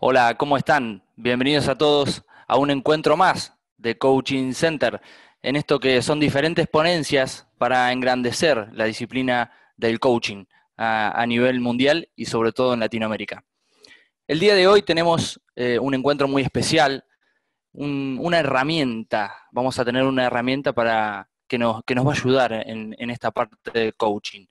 Hola, ¿cómo están? Bienvenidos a todos a un encuentro más de Coaching Center, en esto que son diferentes ponencias para engrandecer la disciplina del coaching a nivel mundial y sobre todo en Latinoamérica. El día de hoy tenemos un encuentro muy especial, una herramienta, vamos a tener una herramienta para que nos va a ayudar en esta parte de coaching.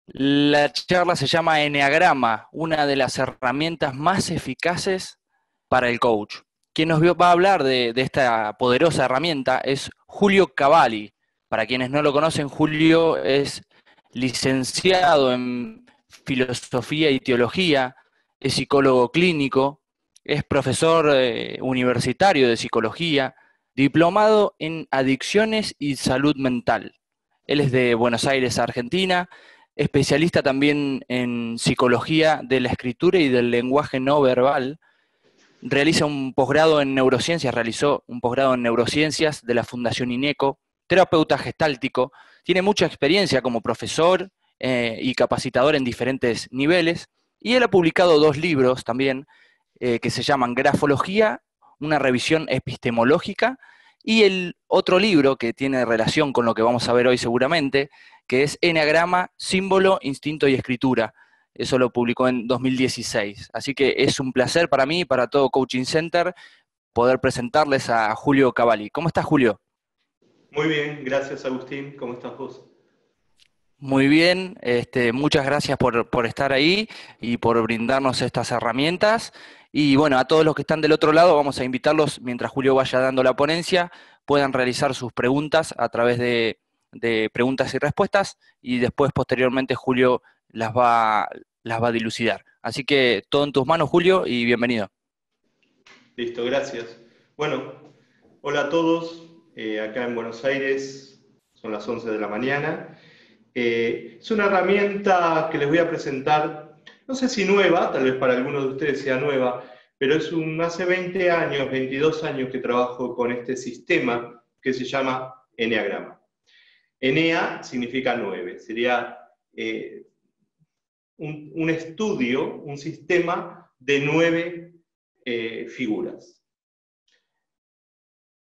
La charla se llama Eneagrama, una de las herramientas más eficaces para el coach. Quien nos va a hablar de esta poderosa herramienta es Julio Cavalli. Para quienes no lo conocen, Julio es licenciado en filosofía y teología, es psicólogo clínico, es profesor universitario de psicología, diplomado en adicciones y salud mental. Él es de Buenos Aires, Argentina, especialista también en psicología de la escritura y del lenguaje no verbal. Realizó un posgrado en neurociencias de la Fundación INECO, terapeuta gestáltico, tiene mucha experiencia como profesor y capacitador en diferentes niveles, y él ha publicado 2 libros también que se llaman Grafología, una revisión epistemológica, y el otro libro que tiene relación con lo que vamos a ver hoy seguramente, que es Eneagrama, Símbolo, Instinto y Escritura. Eso lo publicó en 2016. Así que es un placer para mí y para todo Coaching Center poder presentarles a Julio Cavalli. ¿Cómo estás, Julio? Muy bien, gracias Agustín. ¿Cómo estás vos? Muy bien, muchas gracias por estar ahí y por brindarnos estas herramientas. Y bueno, a todos los que están del otro lado, vamos a invitarlos, mientras Julio vaya dando la ponencia, puedan realizar sus preguntas a través de preguntas y respuestas, y después, posteriormente, Julio las va a dilucidar. Así que todo en tus manos, Julio, y bienvenido. Listo, gracias. Bueno, hola a todos. Acá en Buenos Aires son las 11 de la mañana. Es una herramienta que les voy a presentar, no sé si nueva, tal vez para algunos de ustedes sea nueva, pero hace 20 años, 22 años que trabajo con este sistema que se llama Eneagrama. Enea significa 9, sería un estudio, un sistema de 9 figuras.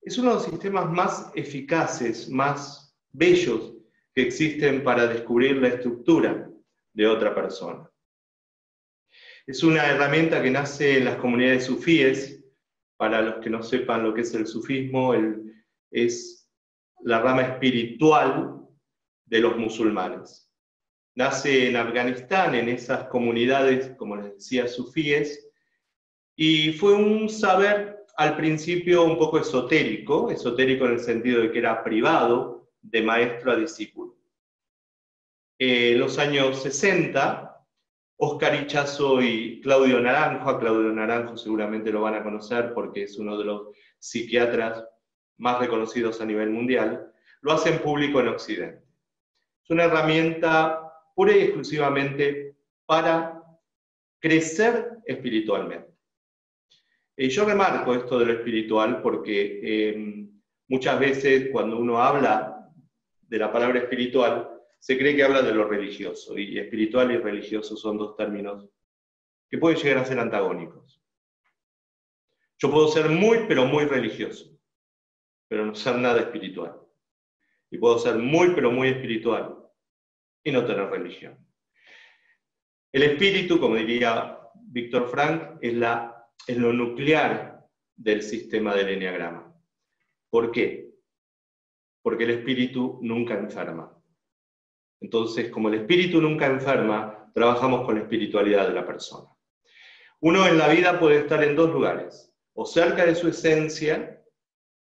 Es uno de los sistemas más eficaces, más bellos que existen para descubrir la estructura de otra persona. Es una herramienta que nace en las comunidades sufíes. Para los que no sepan lo que es el sufismo, es la rama espiritual de los musulmanes. Nace en Afganistán, en esas comunidades, como les decía, sufíes, y fue un saber al principio un poco esotérico en el sentido de que era privado, de maestro a discípulo. En los años 60, Oscar Ichazo y Claudio Naranjo, a Claudio Naranjo seguramente lo van a conocer porque es uno de los psiquiatras más reconocidos a nivel mundial, lo hacen público en Occidente. Es una herramienta pura y exclusivamente para crecer espiritualmente. Yo remarco esto de lo espiritual porque muchas veces cuando uno habla de la palabra espiritual, se cree que habla de lo religioso, y espiritual y religioso son 2 términos que pueden llegar a ser antagónicos. Yo puedo ser muy, pero muy religioso, pero no ser nada espiritual. Y puedo ser muy, pero muy espiritual y no tener religión. El espíritu, como diría Víctor Frank, es lo nuclear del sistema del eneagrama. ¿Por qué? Porque el espíritu nunca enferma. Entonces, como el espíritu nunca enferma, trabajamos con la espiritualidad de la persona. Uno en la vida puede estar en 2 lugares, o cerca de su esencia,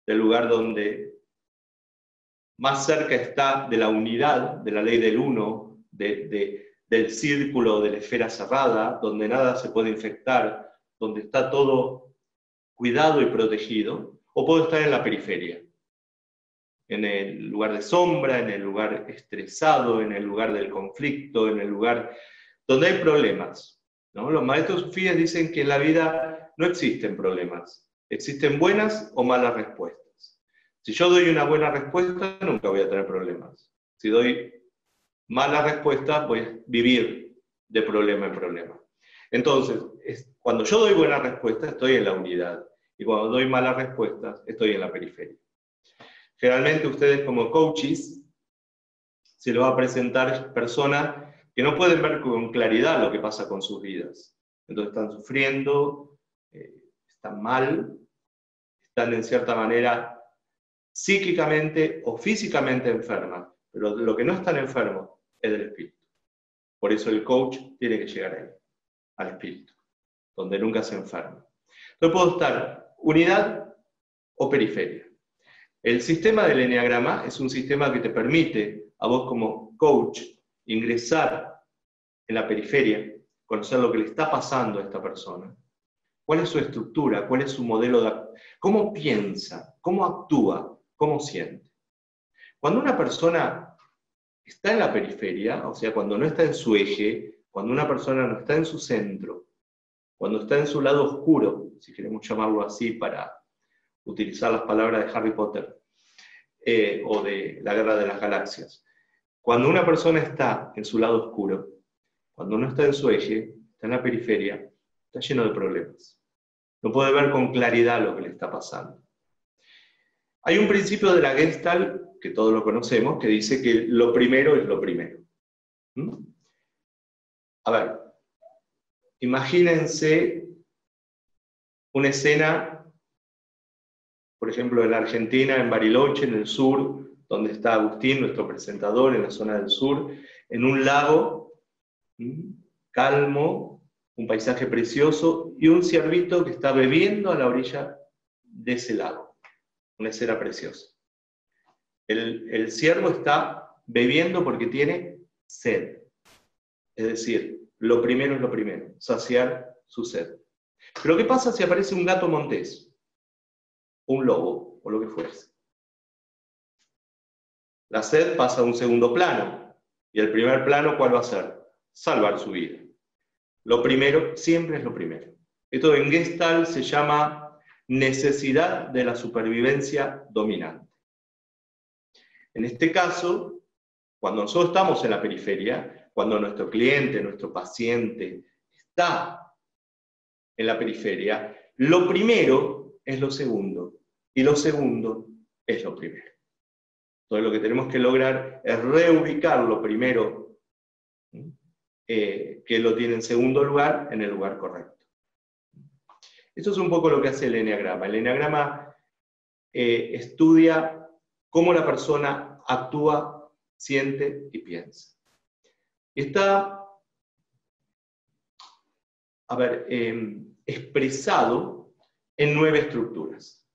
del lugar donde más cerca está de la unidad, de la ley del uno, del círculo, de la esfera cerrada, donde nada se puede infectar, donde está todo cuidado y protegido, o puedo estar en la periferia, en el lugar de sombra, en el lugar estresado, en el lugar del conflicto, en el lugar donde hay problemas, ¿no? Los maestros sufíes dicen que en la vida no existen problemas, existen buenas o malas respuestas. Si yo doy una buena respuesta, nunca voy a tener problemas. Si doy malas respuestas, voy a vivir de problema en problema. Entonces, Cuando yo doy buenas respuestas, estoy en la unidad. Y cuando doy malas respuestas, estoy en la periferia. Generalmente ustedes como coaches se les va a presentar personas que no pueden ver con claridad lo que pasa con sus vidas. Entonces están sufriendo, están mal, están en cierta manera psíquicamente o físicamente enfermas, pero lo que no están enfermos es del espíritu. Por eso el coach tiene que llegar ahí, al espíritu, donde nunca se enferma. Entonces puedo estar unidad o periferia. El sistema del eneagrama es un sistema que te permite a vos como coach ingresar en la periferia, conocer lo que le está pasando a esta persona, cuál es su estructura, cuál es su modelo de cómo piensa, cómo actúa, cómo siente. Cuando una persona está en la periferia, o sea, cuando no está en su eje, cuando una persona no está en su centro, cuando está en su lado oscuro, si queremos llamarlo así para utilizar las palabras de Harry Potter, o de la Guerra de las Galaxias. Cuando una persona está en su lado oscuro, cuando no está en su eje, está en la periferia, está lleno de problemas. No puede ver con claridad lo que le está pasando. Hay un principio de la Gestalt, que todos lo conocemos, que dice que lo primero es lo primero. A ver, imagínense una escena, por ejemplo, en la Argentina, en Bariloche, en el sur, donde está Agustín, nuestro presentador, en la zona del sur, en un lago calmo, un paisaje precioso, y un ciervito que está bebiendo a la orilla de ese lago. Una escena preciosa. El ciervo está bebiendo porque tiene sed. Es decir, lo primero es lo primero, saciar su sed. Pero ¿qué pasa si aparece un gato montés? Un lobo, o lo que fuese. La sed pasa a un segundo plano. Y el primer plano, ¿cuál va a ser? Salvar su vida. Lo primero siempre es lo primero. Esto en Gestalt se llama necesidad de la supervivencia dominante. En este caso, cuando nosotros estamos en la periferia, cuando nuestro cliente, nuestro paciente está en la periferia, lo primero es lo segundo y lo segundo es lo primero. Entonces lo que tenemos que lograr es reubicar lo primero, que lo tiene en segundo lugar, en el lugar correcto. Esto es un poco lo que hace el eneagrama. El eneagrama estudia cómo la persona actúa, siente y piensa. Está, expresado en 9 estructuras,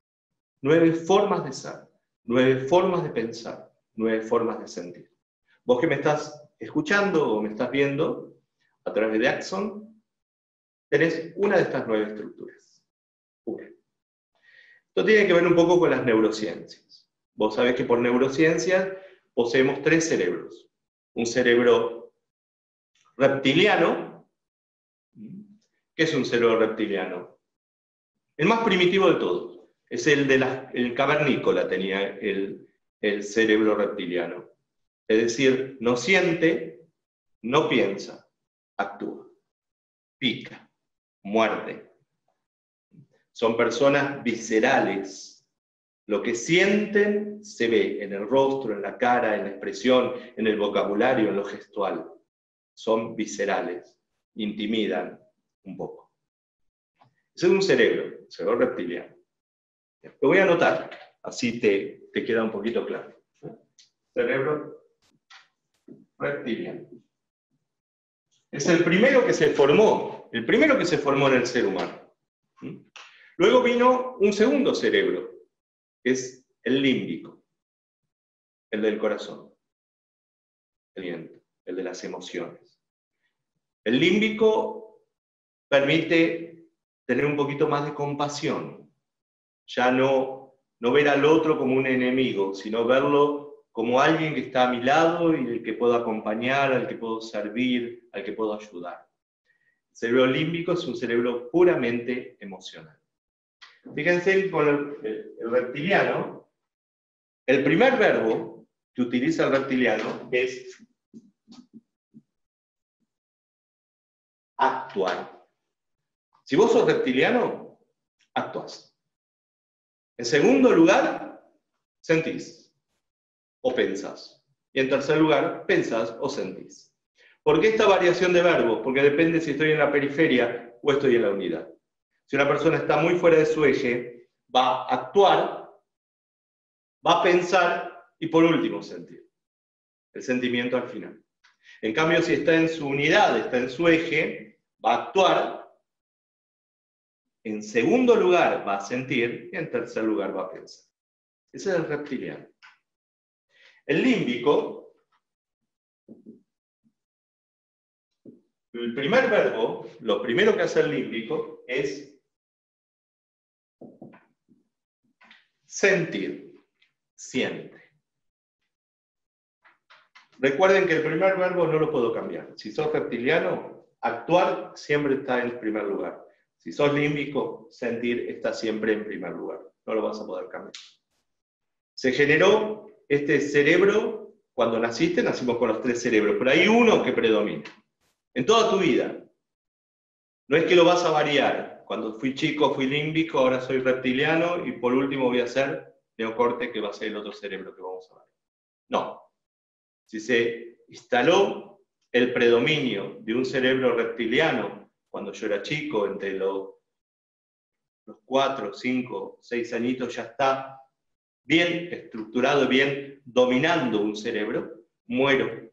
9 formas de ser, 9 formas de pensar, 9 formas de sentir. Vos que me estás escuchando o me estás viendo a través de Axon, tenés una de estas 9 estructuras. Una. Esto tiene que ver un poco con las neurociencias. Vos sabés que por neurociencias poseemos 3 cerebros. Un cerebro reptiliano. ¿Qué es un cerebro reptiliano? El más primitivo de todos. Es el cavernícola tenía el cerebro reptiliano. Es decir, no siente, no piensa, actúa, pica, muerde. Son personas viscerales. Lo que sienten se ve en el rostro, en la cara, en la expresión, en el vocabulario, en lo gestual. Son viscerales, intimidan un poco. Ese es un cerebro reptiliano. Lo voy a anotar, así te queda un poquito claro. Cerebro reptiliano. Es el primero que se formó, en el ser humano. Luego vino un segundo cerebro, que es el límbico, el del corazón, el de las emociones. El límbico permite tener un poquito más de compasión, ya no ver al otro como un enemigo, sino verlo como alguien que está a mi lado y al que puedo acompañar, al que puedo servir, al que puedo ayudar. El cerebro límbico es un cerebro puramente emocional. Fíjense con el reptiliano, el primer verbo que utiliza el reptiliano es actuar. Si vos sos reptiliano, actuás. En segundo lugar, sentís o pensás. Y en tercer lugar, pensás o sentís. ¿Por qué esta variación de verbos? Porque depende si estoy en la periferia o estoy en la unidad. Si una persona está muy fuera de su eje, va a actuar, va a pensar y por último sentir. El sentimiento al final. En cambio, si está en su unidad, está en su eje, va a actuar, en segundo lugar va a sentir y en tercer lugar va a pensar. Ese es el reptiliano. El límbico, el primer verbo, lo primero que hace el límbico es sentir, siente. Recuerden que el primer verbo no lo puedo cambiar. Si sos reptiliano, actuar siempre está en primer lugar. Si sos límbico, sentir está siempre en primer lugar. No lo vas a poder cambiar. Se generó este cerebro, cuando naciste, nacimos con los 3 cerebros, pero hay uno que predomina. En toda tu vida. No es que lo vas a variar. Cuando fui chico fui límbico, ahora soy reptiliano y por último voy a ser neocorte, que va a ser el otro cerebro que vamos a ver. No. Si se instaló el predominio de un cerebro reptiliano cuando yo era chico, entre los 4, 5, 6 añitos, ya está bien estructurado, bien dominando un cerebro, muero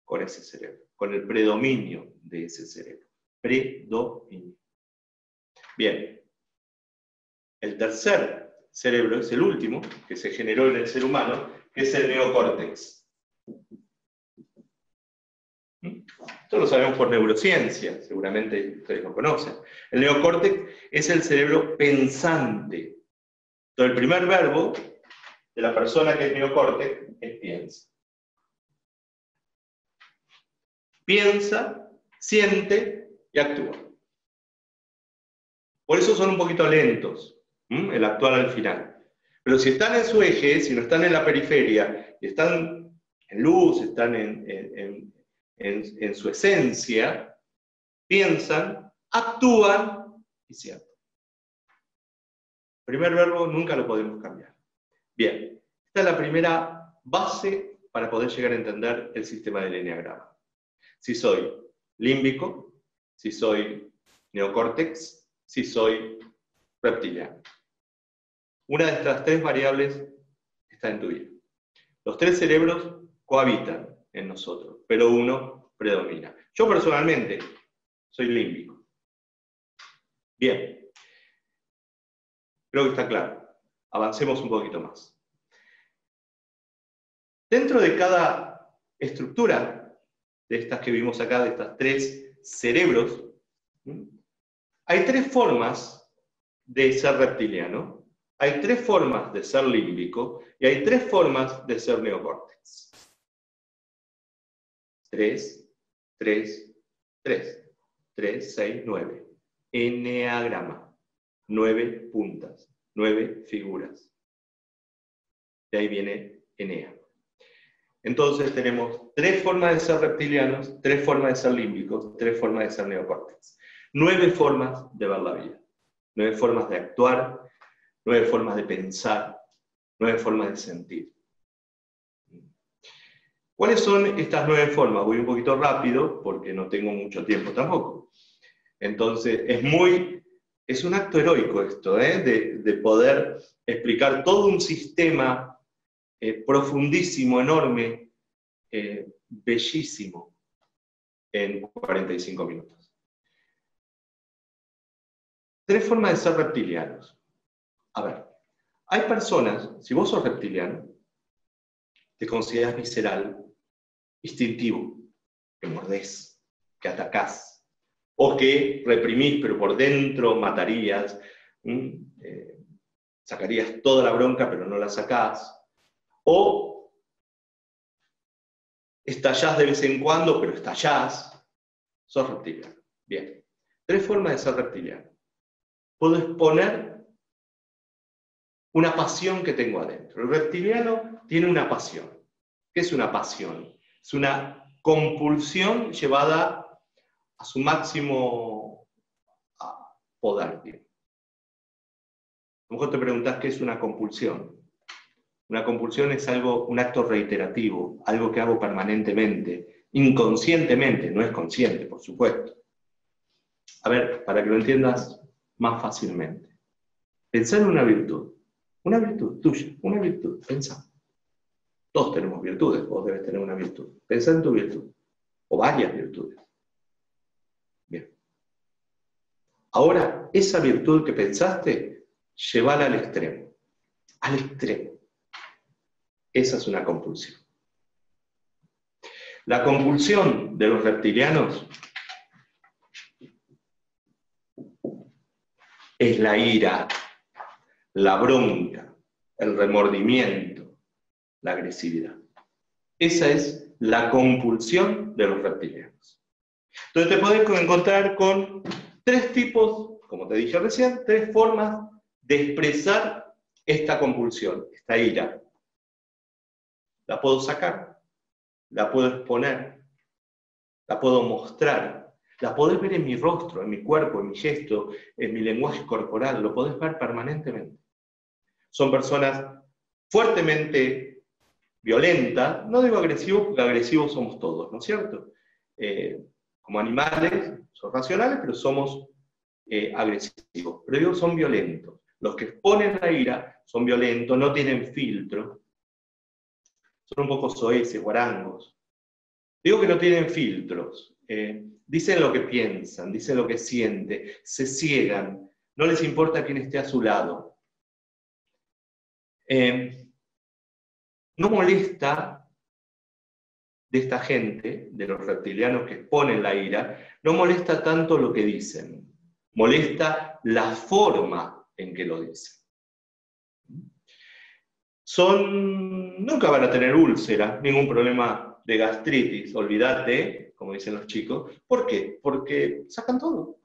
con ese cerebro, con el predominio de ese cerebro. Predominio. Bien. El tercer cerebro es el último, que se generó en el ser humano, que es el neocórtex. Esto lo sabemos por neurociencia, seguramente ustedes lo conocen. El neocórtex es el cerebro pensante. Entonces, el primer verbo de la persona que es neocórtex es piensa. Piensa, siente y actúa. Por eso son un poquito lentos, el actuar al final. Pero si están en su eje, si no están en la periferia, y están en luz, están en su esencia, piensan, actúan y sienten. El primer verbo nunca lo podemos cambiar. Bien, esta es la primera base para poder llegar a entender el sistema del eneagrama. Si soy límbico, si soy neocórtex, si soy reptiliano. Una de estas 3 variables está en tu vida. Los 3 cerebros cohabitan en nosotros, pero uno predomina. Yo personalmente soy límbico. Bien. Creo que está claro. Avancemos un poquito más. Dentro de cada estructura de estas que vimos acá, de estas 3 cerebros, hay 3 formas de ser reptiliano, hay 3 formas de ser límbico y hay 3 formas de ser neocórtex. 3, 3, 3. 3, 6, 9. Eneagrama. 9 puntas, 9 figuras. De ahí viene Enea. Entonces tenemos 3 formas de ser reptilianos, 3 formas de ser límbicos, 3 formas de ser neocórtex. 9 formas de ver la vida. 9 formas de actuar, 9 formas de pensar, 9 formas de sentir. ¿Cuáles son estas 9 formas? Voy un poquito rápido porque no tengo mucho tiempo tampoco. Entonces es un acto heroico esto, de poder explicar todo un sistema profundísimo, enorme, bellísimo, en 45 minutos. 3 formas de ser reptilianos. A ver, hay personas, si vos sos reptiliano, te consideras visceral, instintivo, que mordés, que atacás, o que reprimís, pero por dentro matarías, sacarías toda la bronca, pero no la sacás, o estallás de vez en cuando, pero estallás, sos reptiliano. Bien, 3 formas de ser reptiliano. Puedo exponer una pasión que tengo adentro. El reptiliano tiene una pasión. ¿Qué es una pasión? Es una compulsión llevada a su máximo poder. A lo mejor te preguntás qué es una compulsión. Una compulsión es un acto reiterativo, algo que hago permanentemente, inconscientemente, no es consciente, por supuesto. A ver, para que lo entiendas más fácilmente. Pensá en una virtud tuya, una virtud, pensá. Todos tenemos virtudes, vos debes tener una virtud. Pensá en tu virtud, o varias virtudes. Bien. Ahora, esa virtud que pensaste, llévala al extremo. Al extremo. Esa es una compulsión. La compulsión de los reptilianos es la ira, la bronca, el remordimiento, la agresividad. Esa es la compulsión de los reptilianos. Entonces te podés encontrar con tres tipos, como te dije recién, tres formas de expresar esta compulsión, esta ira. La puedo sacar, la puedo exponer, la puedo mostrar, la podés ver en mi rostro, en mi cuerpo, en mi gesto, en mi lenguaje corporal, lo podés ver permanentemente. Son personas fuertemente violentas, no digo agresivos porque agresivos somos todos, ¿no es cierto? Como animales, son racionales, pero somos agresivos. Pero digo, son violentos. Los que exponen la ira son violentos, no tienen filtro, son un poco soeces, guarangos. Digo que no tienen filtros, dicen lo que piensan, dicen lo que sienten, se ciegan, no les importa quién esté a su lado. No molesta de esta gente, de los reptilianos que exponen la ira, no molesta tanto lo que dicen, molesta la forma en que lo dicen. Nunca van a tener úlcera, ningún problema de gastritis, olvídate, como dicen los chicos. ¿Por qué? Porque sacan todo.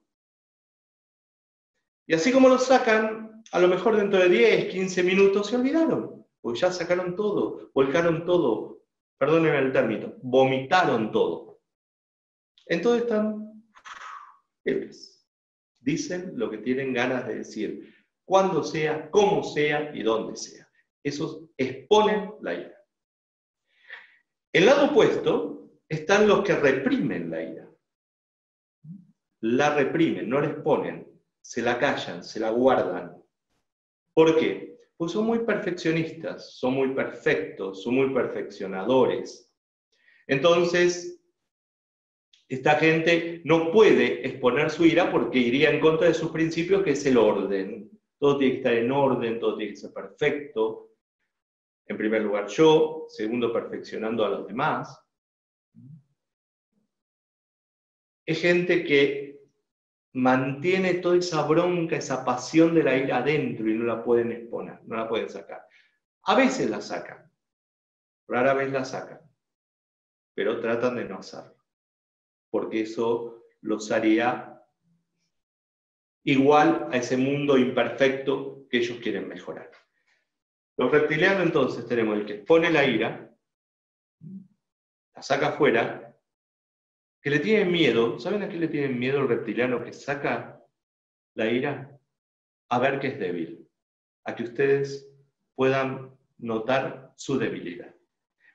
Y así como lo sacan, a lo mejor dentro de 10, 15 minutos se olvidaron, porque ya sacaron todo, volcaron todo, perdónenme el término, vomitaron todo. Entonces están libres. Dicen lo que tienen ganas de decir, cuando sea, cómo sea y dónde sea. Esos exponen la ira. El lado opuesto están los que reprimen la ira. La reprimen, no la exponen, se la callan, se la guardan. ¿Por qué? Pues son muy perfeccionistas, son muy perfectos, son muy perfeccionadores. Entonces, esta gente no puede exponer su ira porque iría en contra de sus principios, que es el orden. Todo tiene que estar en orden, todo tiene que ser perfecto. En primer lugar yo, segundo perfeccionando a los demás. Es gente que mantiene toda esa bronca, esa pasión de la ira adentro y no la pueden exponer, no la pueden sacar. A veces la sacan, rara vez la sacan, pero tratan de no hacerlo, porque eso los haría igual a ese mundo imperfecto que ellos quieren mejorar. Los reptilianos entonces tenemos el que expone la ira, la saca afuera, que le tienen miedo. ¿Saben a qué le tienen miedo el reptiliano que saca la ira? A ver que es débil, a que ustedes puedan notar su debilidad.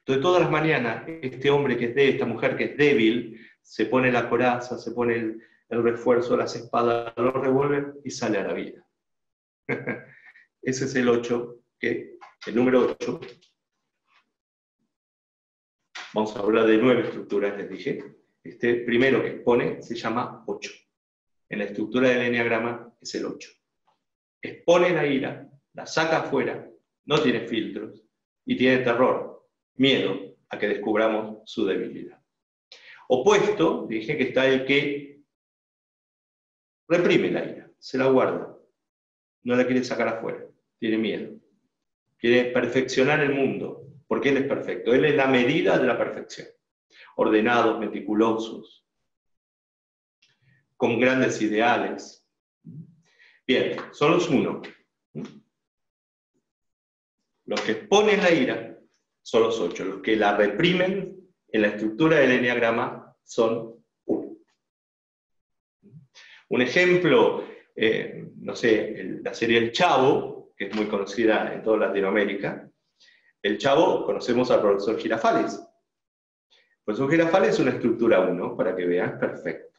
Entonces todas las mañanas este hombre que es esta mujer que es débil, se pone la coraza, se pone el refuerzo, las espadas, los revólver y sale a la vida. Ese es el 8, el número 8. Vamos a hablar de 9 estructuras, les dije. Este primero que expone se llama 8. En la estructura del eneagrama es el 8. Expone la ira, la saca afuera, no tiene filtros y tiene terror, miedo a que descubramos su debilidad. Opuesto, dije que está el que reprime la ira, se la guarda, no la quiere sacar afuera, tiene miedo, quiere perfeccionar el mundo, porque él es perfecto, él es la medida de la perfección. Ordenados, meticulosos, con grandes ideales. Bien, son los 1. Los que exponen la ira son los 8. Los que la reprimen en la estructura del eneagrama son 1. Un ejemplo no sé, la serie El Chavo, que es muy conocida en toda Latinoamérica. El Chavo, conocemos al profesor Girafales. El profesor Girafales es una estructura 1, para que vean, perfecto.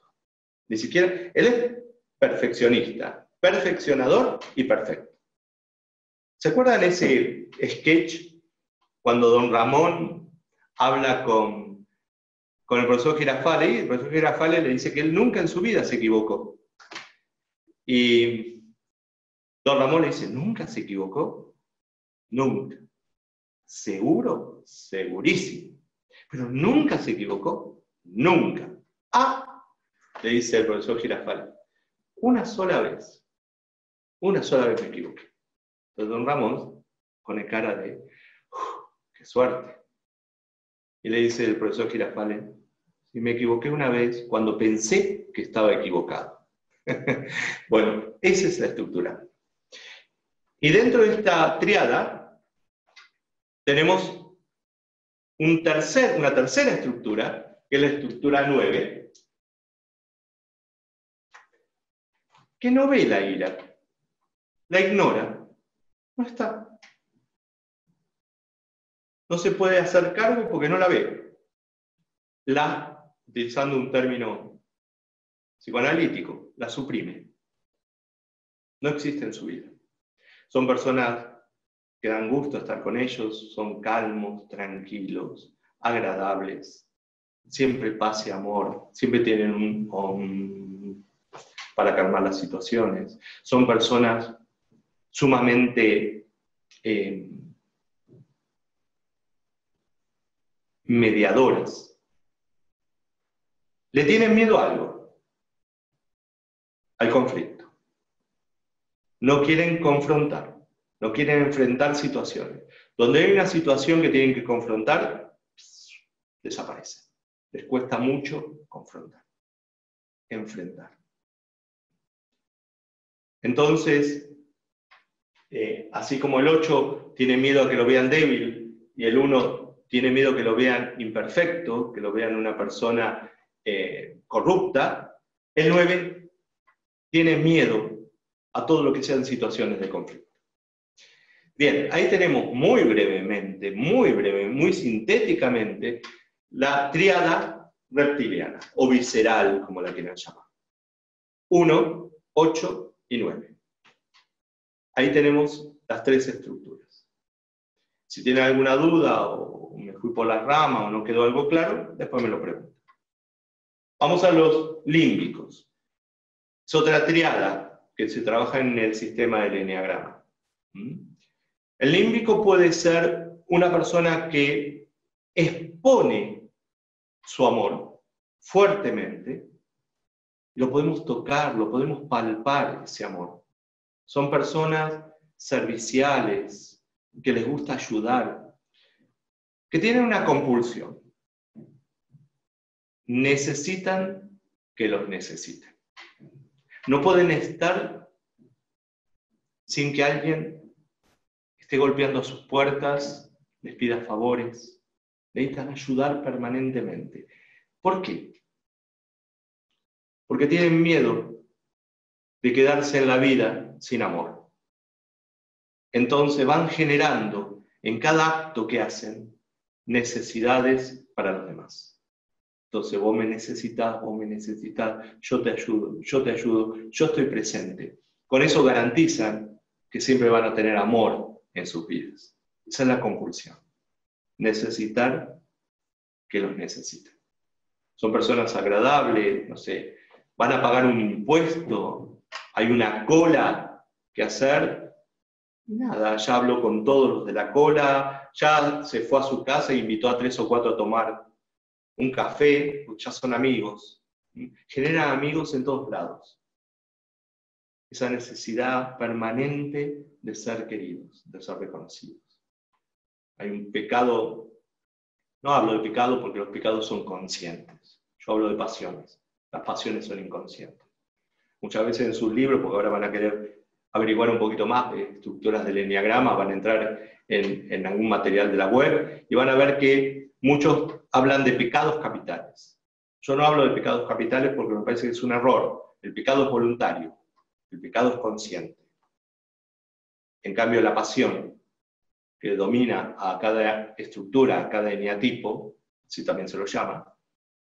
Ni siquiera, él es perfeccionista, perfeccionador y perfecto. ¿Se acuerdan ese sketch cuando don Ramón habla con el profesor Girafales? Y el profesor Girafales le dice que él nunca en su vida se equivocó. Y don Ramón le dice, ¿nunca se equivocó? Nunca. ¿Seguro? Segurísimo. ¿Pero nunca se equivocó? Nunca. Ah, le dice el profesor Girafales, una sola vez me equivoqué. Entonces don Ramón pone cara de, ¡qué suerte! Y le dice el profesor Girafales, si me equivoqué una vez cuando pensé que estaba equivocado. Bueno, esa es la estructura. Y dentro de esta triada tenemos una tercera estructura, que es la estructura 9, que no ve la ira, la ignora, no está. No se puede hacer cargo porque no la ve. Utilizando un término psicoanalítico, la suprime. No existe en su vida. Son personas que dan gusto estar con ellos, son calmos, tranquilos, agradables, siempre paz y amor, siempre tienen un para calmar las situaciones. Son personas sumamente mediadoras. ¿Le tienen miedo a algo? Al conflicto. No quieren confrontar, no quieren enfrentar situaciones. Donde hay una situación que tienen que confrontar, desaparecen. Les cuesta mucho confrontar, enfrentar. Entonces, así como el 8 tiene miedo a que lo vean débil y el 1 tiene miedo a que lo vean imperfecto, que lo vean una persona corrupta, el 9 tiene miedo a todo lo que sean situaciones de conflicto. Bien, ahí tenemos muy brevemente, muy sintéticamente, la tríada reptiliana, o visceral, como la quieran llamar. 1, 8 y 9. Ahí tenemos las tres estructuras. Si tienen alguna duda, o me fui por la rama, o no quedó algo claro, después me lo preguntan. Vamos a los límbicos. Es otra tríada que se trabaja en el sistema del eneagrama. El límbico puede ser una persona que expone su amor fuertemente, lo podemos tocar, lo podemos palpar, ese amor. Son personas serviciales, que les gusta ayudar, que tienen una compulsión. Necesitan que los necesiten. No pueden estar sin que alguien esté golpeando a sus puertas, les pida favores. Necesitan ayudar permanentemente. ¿Por qué? Porque tienen miedo de quedarse en la vida sin amor. Entonces van generando en cada acto que hacen necesidades para los demás. Entonces vos me necesitas, yo te ayudo, yo estoy presente. Con eso garantizan que siempre van a tener amor en sus vidas. Esa es la compulsión. Necesitar que los necesiten. Son personas agradables, no sé, van a pagar un impuesto, hay una cola que hacer, y nada, ya habló con todos los de la cola, ya se fue a su casa e invitó a 3 o 4 a tomar un café, ya son amigos. Generan amigos en todos lados. Esa necesidad permanente de ser queridos, de ser reconocidos. Hay un pecado, no hablo de pecado porque los pecados son conscientes, yo hablo de pasiones. Las pasiones son inconscientes. Muchas veces en sus libros, porque ahora van a querer averiguar un poquito más de estructuras del eneagrama, van a entrar en algún material de la web y van a ver que muchos hablan de pecados capitales. Yo no hablo de pecados capitales porque me parece que es un error. El pecado es voluntario. El pecado es consciente. En cambio, la pasión, que domina a cada estructura, a cada eneatipo, así también se lo llama,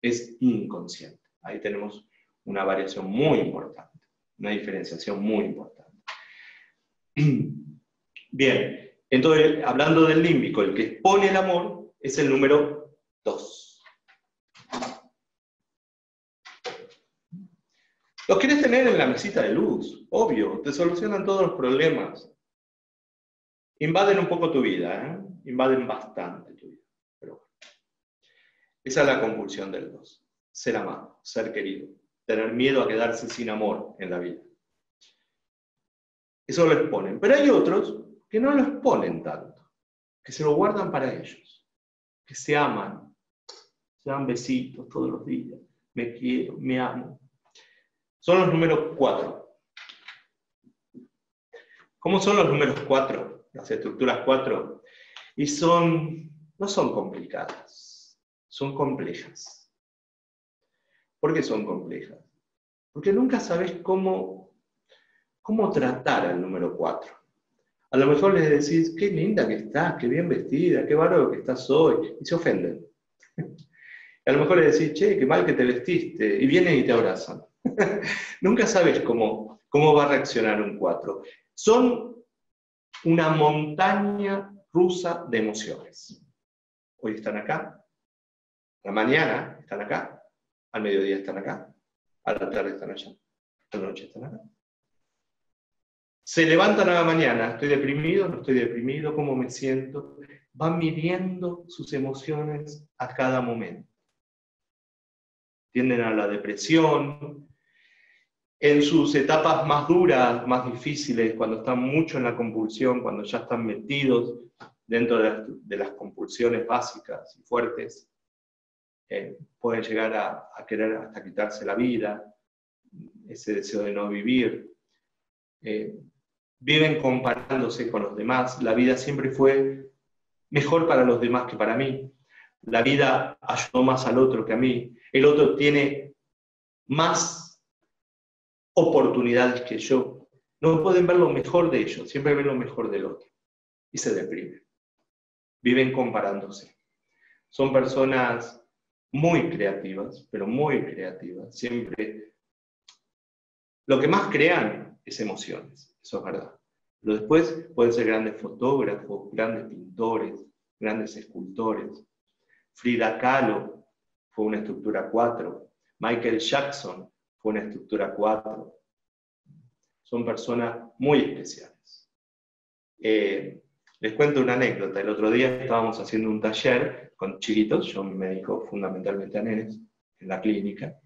es inconsciente. Ahí tenemos una variación muy importante, una diferenciación muy importante. Bien, entonces, hablando del límbico, el que expone el amor es el número 2. Los querés tener en la mesita de luz, obvio, te solucionan todos los problemas. Invaden un poco tu vida, invaden bastante tu vida. Pero bueno. Esa es la compulsión del 2. Ser amado, ser querido, tener miedo a quedarse sin amor en la vida. Eso lo exponen. Pero hay otros que no lo exponen tanto, que se lo guardan para ellos, que se aman, se dan besitos todos los días, me quiero, me amo. Son los números 4. ¿Cómo son los números 4? Las estructuras 4. Y no son complicadas, son complejas. ¿Por qué son complejas? Porque nunca sabes cómo tratar al número 4. A lo mejor les decís, qué linda que estás, qué bien vestida, qué bárbaro que estás hoy, y se ofenden. A lo mejor les decís, che, qué mal que te vestiste, y vienen y te abrazan. Nunca sabes cómo va a reaccionar un 4. Son una montaña rusa de emociones. Hoy están acá, a la mañana están acá, al mediodía están acá, a la tarde están allá, a la noche están acá. Se levantan a la mañana, ¿estoy deprimido? ¿No estoy deprimido? ¿Cómo me siento? Van midiendo sus emociones a cada momento. Tienden a la depresión. En sus etapas más duras, más difíciles, cuando están mucho en la compulsión, cuando ya están metidos dentro de las compulsiones básicas y fuertes, pueden llegar a querer hasta quitarse la vida, ese deseo de no vivir. Viven comparándose con los demás. La vida siempre fue mejor para los demás que para mí. La vida ayudó más al otro que a mí. El otro tiene más oportunidades que yo. No pueden ver lo mejor de ellos, siempre ven lo mejor del otro. Y se deprimen. Viven comparándose. Son personas muy creativas, pero muy creativas. Siempre. Lo que más crean es emociones, eso es verdad. Pero después pueden ser grandes fotógrafos, grandes pintores, grandes escultores. Frida Kahlo fue una estructura 4. Michael Jackson fue una estructura 4. Son personas muy especiales. Les cuento una anécdota. El otro día estábamos haciendo un taller con chiquitos, yo me dedico fundamentalmente a nenes, en la clínica,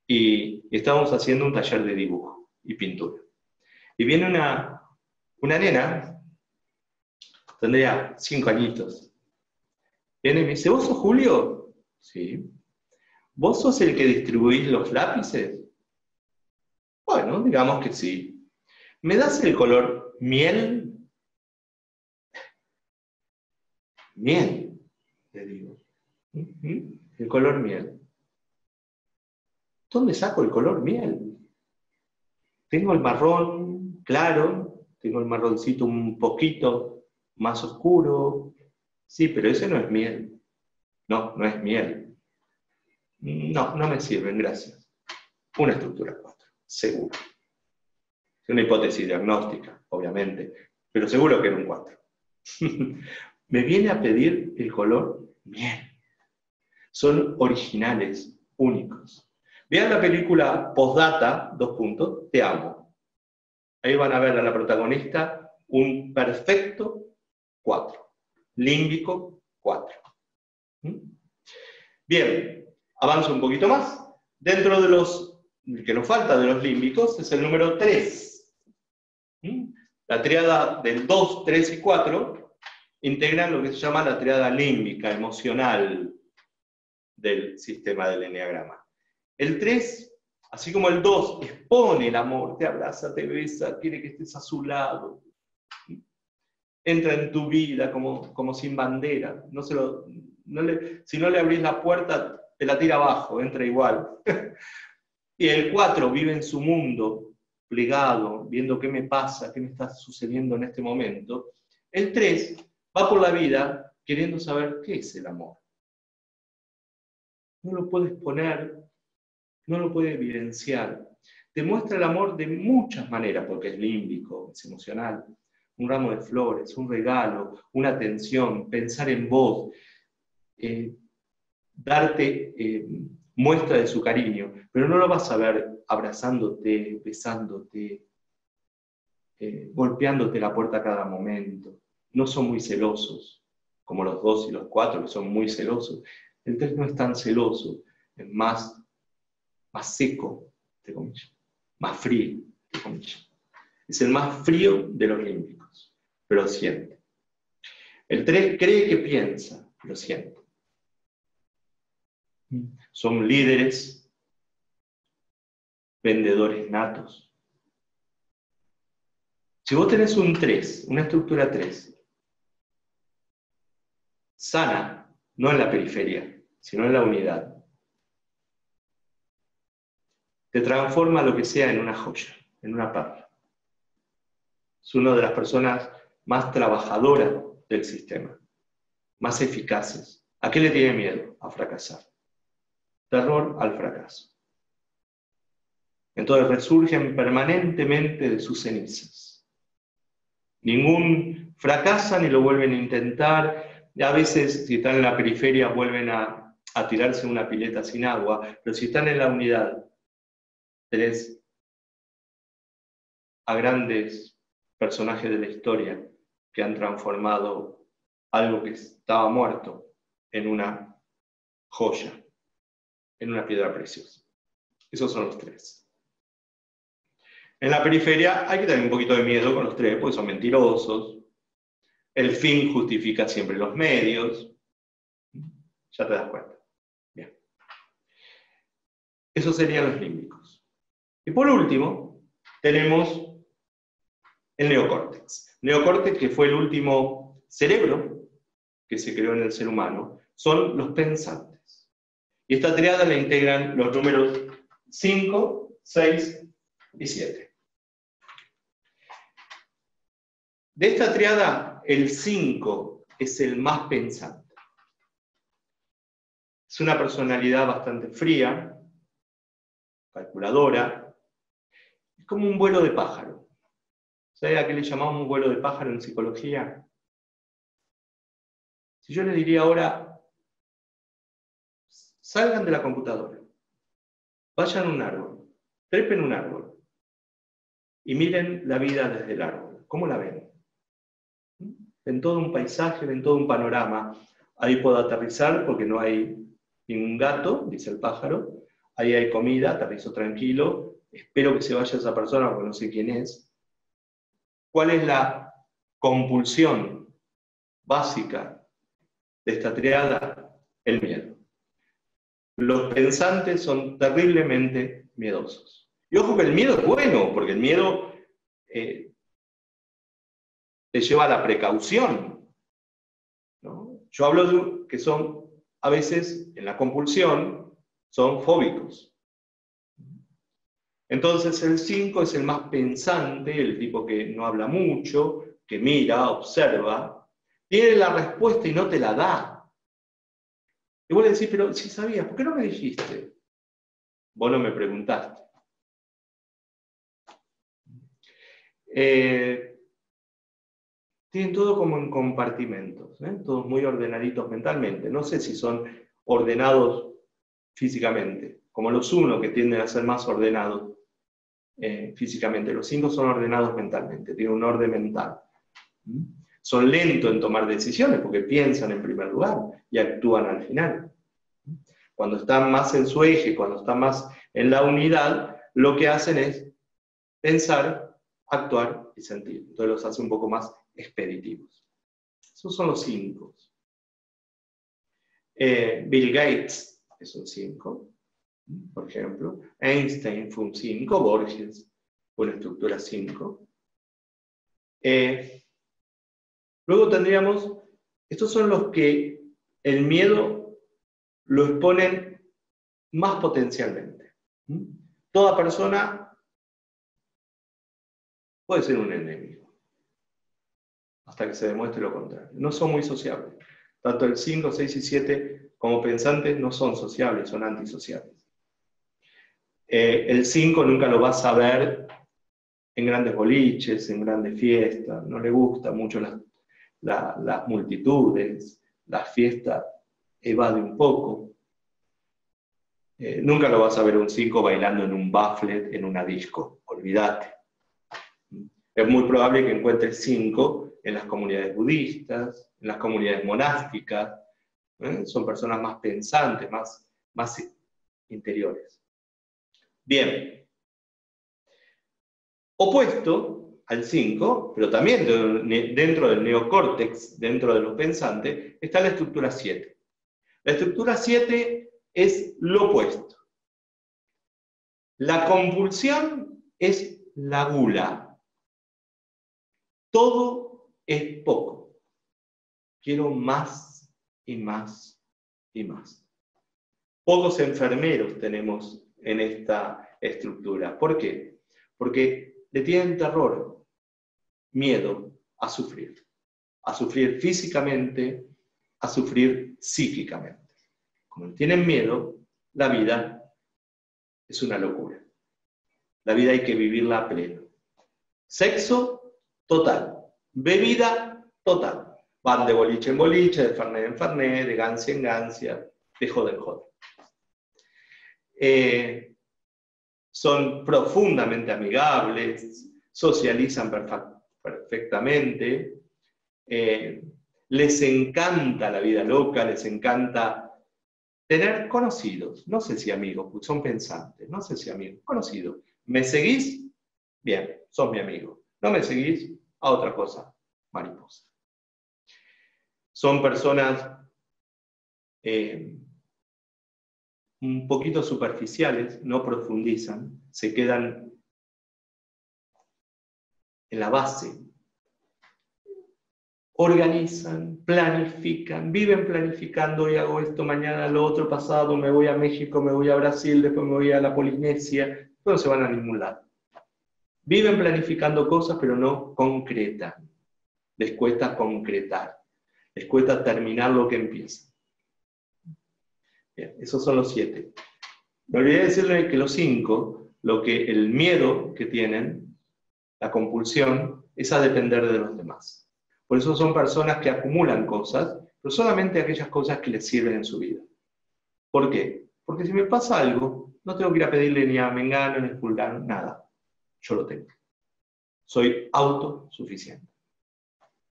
y estábamos haciendo un taller de dibujo y pintura. Y viene una nena, tendría 5 añitos, viene y me dice, ¿vos sos Julio? Sí. ¿Vos sos el que distribuís los lápices? Bueno, digamos que sí. ¿Me das el color miel? Miel, le digo. El color miel. ¿Dónde saco el color miel? Tengo el marrón claro, tengo el marroncito un poquito más oscuro. Sí, pero ese no es miel. No, no es miel. No, no me sirven, gracias. Una estructura 4, seguro. Es una hipótesis diagnóstica, obviamente, pero seguro que era un 4. Me viene a pedir el color miel. Son originales, únicos. Vean la película Postdata, 2 puntos, Te amo. Ahí van a ver a la protagonista un perfecto 4. Límbico 4. Bien, avanzo un poquito más. Dentro de los que nos falta de los límbicos es el número 3. La tríada del 2, 3 y 4 integran lo que se llama la tríada límbica, emocional del sistema del eneagrama. El 3, así como el 2, expone el amor, te abraza, te besa, quiere que estés a su lado. Entra en tu vida como sin bandera. Si no le abrís la puerta, te la tira abajo, entra igual. Y el 4 vive en su mundo, plegado, viendo qué me pasa, qué me está sucediendo en este momento, el 3 va por la vida queriendo saber qué es el amor. No lo puede exponer, no lo puede evidenciar. Demuestra el amor de muchas maneras, porque es límbico, es emocional. Un ramo de flores, un regalo, una atención, pensar en vos, darte muestra de su cariño, pero no lo vas a ver abrazándote, besándote, golpeándote la puerta a cada momento. No son muy celosos, como los 2 y los 4, que son muy celosos. El 3 no es tan celoso, es más seco, entre comillas, más frío, entre comillas. Es el más frío de los límbicos, pero siente. El 3 cree que piensa, pero siente. Son líderes, vendedores natos. Si vos tenés un 3, una estructura 3, sana, no en la periferia, sino en la unidad, te transforma lo que sea en una joya, en una perla. Es una de las personas más trabajadoras del sistema, más eficaces. ¿A qué le tiene miedo? A fracasar. Terror al fracaso. Entonces resurgen permanentemente de sus cenizas. Ningún fracasan y lo vuelven a intentar. A veces, si están en la periferia, vuelven a tirarse en una pileta sin agua, pero si están en la unidad, tenés a grandes personajes de la historia que han transformado algo que estaba muerto en una joya, en una piedra preciosa. Esos son los 3. En la periferia hay que tener un poquito de miedo con los 3, porque son mentirosos. El fin justifica siempre los medios. Ya te das cuenta. Bien. Esos serían los límbicos. Y por último, tenemos el neocórtex. Neocórtex, que fue el último cerebro que se creó en el ser humano, son los pensantes. Y esta triada la integran los números 5, 6 y 7. De esta triada, el 5 es el más pensante. Es una personalidad bastante fría, calculadora. Es como un vuelo de pájaro. ¿Sabe a qué le llamamos un vuelo de pájaro en psicología? Si yo les diría ahora, salgan de la computadora, vayan a un árbol, trepen un árbol y miren la vida desde el árbol. ¿Cómo la ven? Ven todo un paisaje, ven todo un panorama. Ahí puedo aterrizar porque no hay ningún gato, dice el pájaro. Ahí hay comida, aterrizo tranquilo. Espero que se vaya esa persona porque no sé quién es. ¿Cuál es la compulsión básica de esta triada? El miedo. Los pensantes son terriblemente miedosos. Y ojo que el miedo es bueno, porque el miedo te lleva a la precaución, ¿no? Yo hablo de que son, a veces, en la compulsión, son fóbicos. Entonces el 5 es el más pensante, el tipo que no habla mucho, que mira, observa, tiene la respuesta y no te la da. Y vos le decís, pero si sabías, ¿por qué no me dijiste? Vos no me preguntaste. Tienen todo como en compartimentos, todos muy ordenaditos mentalmente. No sé si son ordenados físicamente, como los 1 que tienden a ser más ordenados físicamente. Los 5 son ordenados mentalmente, tienen un orden mental. Son lentos en tomar decisiones porque piensan en primer lugar y actúan al final. Cuando están más en su eje, cuando están más en la unidad, lo que hacen es pensar, actuar y sentir. Entonces los hace un poco más expeditivos. Esos son los 5. Bill Gates es un 5, por ejemplo. Einstein fue un 5, Borges fue una estructura 5. Luego tendríamos, estos son los que el miedo lo exponen más potencialmente. Toda persona puede ser un enemigo, hasta que se demuestre lo contrario. No son muy sociables. Tanto el 5, 6 y 7 como pensantes no son sociables, son antisociables. El 5 nunca lo vas a ver en grandes boliches, en grandes fiestas, no le gustan mucho las multitudes, las fiestas, evade un poco. Nunca lo vas a ver un 5 bailando en un bafflet, en una disco, olvídate. Es muy probable que encuentres 5 en las comunidades budistas, en las comunidades monásticas, son personas más pensantes, más interiores. Bien. Opuesto al 5, pero también dentro del neocórtex, dentro de los pensantes, está la estructura 7. La estructura 7 es lo opuesto. La compulsión es la gula. Todo es poco. Quiero más y más y más. Pocos enfermeros tenemos en esta estructura. ¿Por qué? Porque le tienen terror, miedo a sufrir físicamente, a sufrir psíquicamente. Como tienen miedo, la vida es una locura. La vida hay que vivirla a pleno. Sexo, total. Bebida, total. Van de boliche en boliche, de fernet en fernet, de gancia en gancia, de joda en joda. Son profundamente amigables, socializan perfectamente, les encanta la vida loca, les encanta tener conocidos, no sé si amigos, porque son pensantes, no sé si amigos, conocidos. ¿Me seguís? Bien, sos mi amigo. ¿No me seguís? A otra cosa, mariposa. Son personas un poquito superficiales, no profundizan, se quedan en la base. Organizan, planifican, viven planificando, hoy hago esto, mañana lo otro, pasado, me voy a México, me voy a Brasil, después me voy a la Polinesia, después no se van a ningún lado. Viven planificando cosas, pero no concretan. Les cuesta concretar, les cuesta terminar lo que empiezan. Bien, esos son los 7. Me olvidé decirles que los 5, el miedo que tienen, la compulsión, es a depender de los demás. Por eso son personas que acumulan cosas, pero solamente aquellas cosas que les sirven en su vida. ¿Por qué? Porque si me pasa algo, no tengo que ir a pedirle ni a Mengano ni a Fulano, nada. Yo lo tengo. Soy autosuficiente.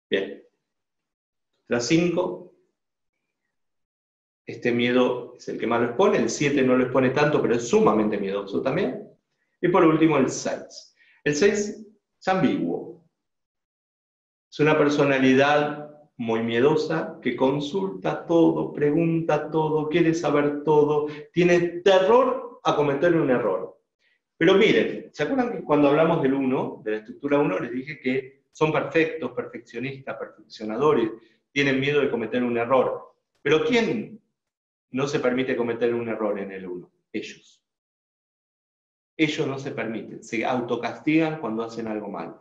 Bien. Las 5, este miedo es el que más lo expone, el 7 no lo expone tanto, pero es sumamente miedoso también. Y por último el 6. El 6 es ambiguo. Es una personalidad muy miedosa que consulta todo, pregunta todo, quiere saber todo, tiene terror a cometer un error. Pero miren, ¿se acuerdan que cuando hablamos del 1, de la estructura 1, les dije que son perfectos, perfeccionistas, perfeccionadores, tienen miedo de cometer un error? Pero ¿quién no se permite cometer un error en el 1? Ellos. Ellos no se permiten, se autocastigan cuando hacen algo mal.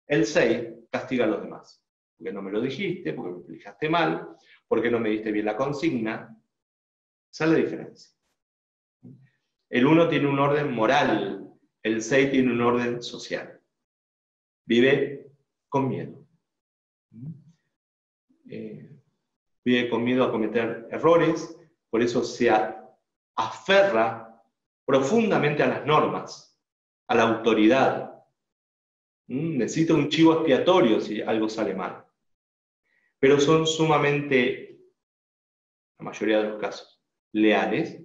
El 6 castiga a los demás. Porque no me lo dijiste, porque me explicaste mal, porque no me diste bien la consigna. Esa es la diferencia. El 1 tiene un orden moral, el 6 tiene un orden social. Vive con miedo. Vive con miedo a cometer errores, por eso se aferra profundamente a las normas, a la autoridad. Necesita un chivo expiatorio si algo sale mal. Pero son sumamente, la mayoría de los casos, leales,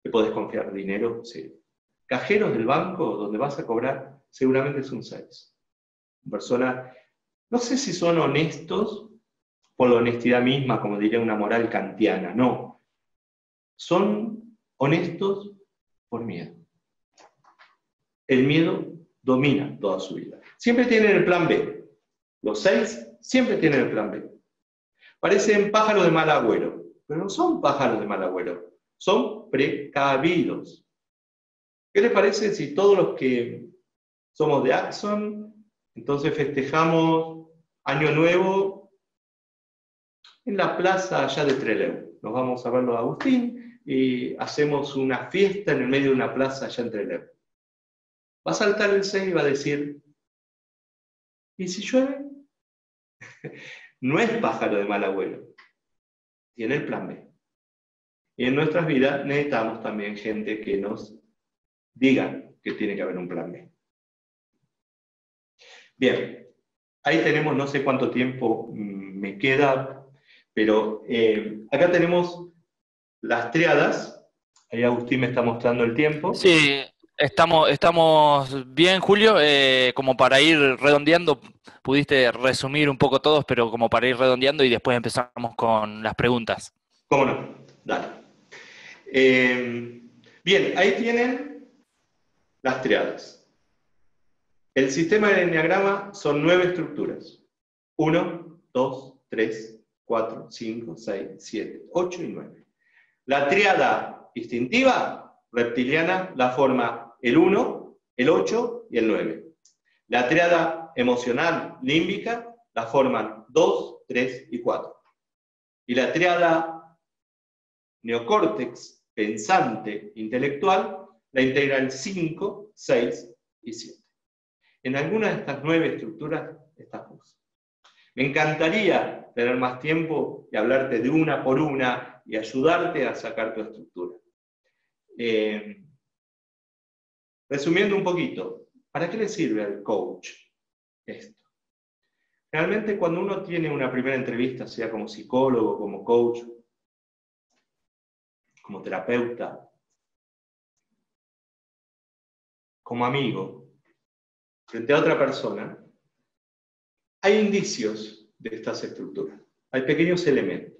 que podés confiar dinero, sí. Cajeros del banco donde vas a cobrar, seguramente es un 6. Personas, no sé si son honestos por la honestidad misma, como diría una moral kantiana, no. Son honestos por miedo. El miedo domina toda su vida. Siempre tienen el plan B. Los 6 siempre tienen el plan B. Parecen pájaros de mal agüero, pero no son pájaros de mal agüero, son precavidos. ¿Qué les parece si todos los que somos de Axon Entonces festejamos Año Nuevo en la plaza allá de Trelew. Nos vamos a verlo a Agustín y hacemos una fiesta en el medio de una plaza allá en Trelew. Va a saltar el 6 y va a decir, ¿y si llueve? No es pájaro de mal agüero, tiene el plan B. Y en nuestras vidas necesitamos también gente que nos diga que tiene que haber un plan B. Bien, ahí tenemos, no sé cuánto tiempo me queda, pero acá tenemos las triadas. Ahí Agustín me está mostrando el tiempo. Sí, estamos bien, Julio. Como para ir redondeando, pudiste resumir un poco todos, pero como para ir redondeando y después empezamos con las preguntas. ¿Cómo no? Dale. Bien, ahí tienen las triadas. El sistema del eneagrama son 9 estructuras. 1, 2, 3, 4, 5, 6, 7, 8 y 9. La tríada instintiva, reptiliana, la forma el 1, el 8 y el 9. La tríada emocional, límbica, la forman 2, 3 y 4. Y la tríada neocórtex, pensante, intelectual, la integra el 5, 6 y 7. En alguna de estas 9 estructuras estamos. Me encantaría tener más tiempo y hablarte de una por una y ayudarte a sacar tu estructura. Resumiendo un poquito, ¿para qué le sirve al coach esto? Realmente cuando uno tiene una primera entrevista, sea como psicólogo, como coach, como terapeuta, como amigo, frente a otra persona, hay indicios de estas estructuras, hay pequeños elementos.